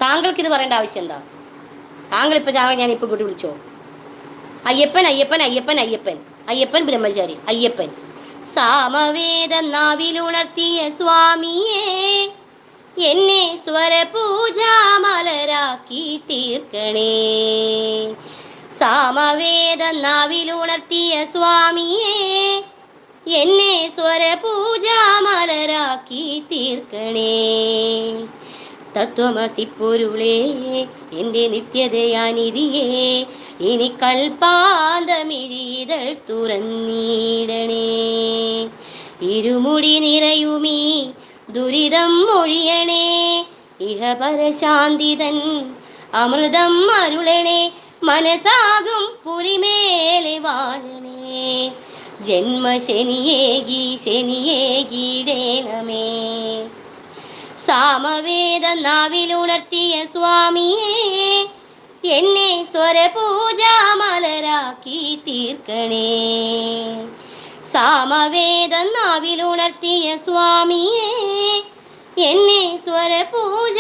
താങ്കൾക്ക് ഇത് പറയേണ്ട ആവശ്യം എന്താ? താങ്കൾ ഇപ്പൊ ഞാനിപ്പോ ഇങ്ങോട്ട് വിളിച്ചോ? അയ്യപ്പൻ അയ്യപ്പൻ അയ്യപ്പൻ അയ്യപ്പൻ അയ്യപ്പൻ ബ്രഹ്മചാരി അയ്യപ്പൻ. സാമവേദ നാവിലുണർത്തിയ സ്വാമിയേ, എന്നെ സ്വരപൂജാമലരാക്കി തീർക്കണേ. സാമവേദ നാവിലുണർത്തിയ സ്വാമിയേ, എന്നെ സ്വരപൂജാമലരാക്കി തീർക്കണേ. തത്വമസി പൊരുളേ, എൻ്റെ നിത്യതയാനിധിയേ, ഇനി കൽപ്പാന്തമിഴിതൾ തുറന്നിടണേ. ഇരുമുടി നിറയുമീ ദുരിതം ഒഴിയണേ, ഇഹപരശാന്തിതൻ അമൃതം അരുളണേ. മനസാകും പുലിമേലെ വാഴണേ, ജന്മശനിയേകി ശനിയേകിടേണമേ. സാമവേദ നാവിലുണർത്തിയ സ്വാമിയേ, എന്നെ സ്വരപൂജാമലരാക്കി തീർക്കണേ. സാമവേദ നാവിലുണർത്തിയ സ്വാമിയേ, എന്നെ സ്വരപൂജ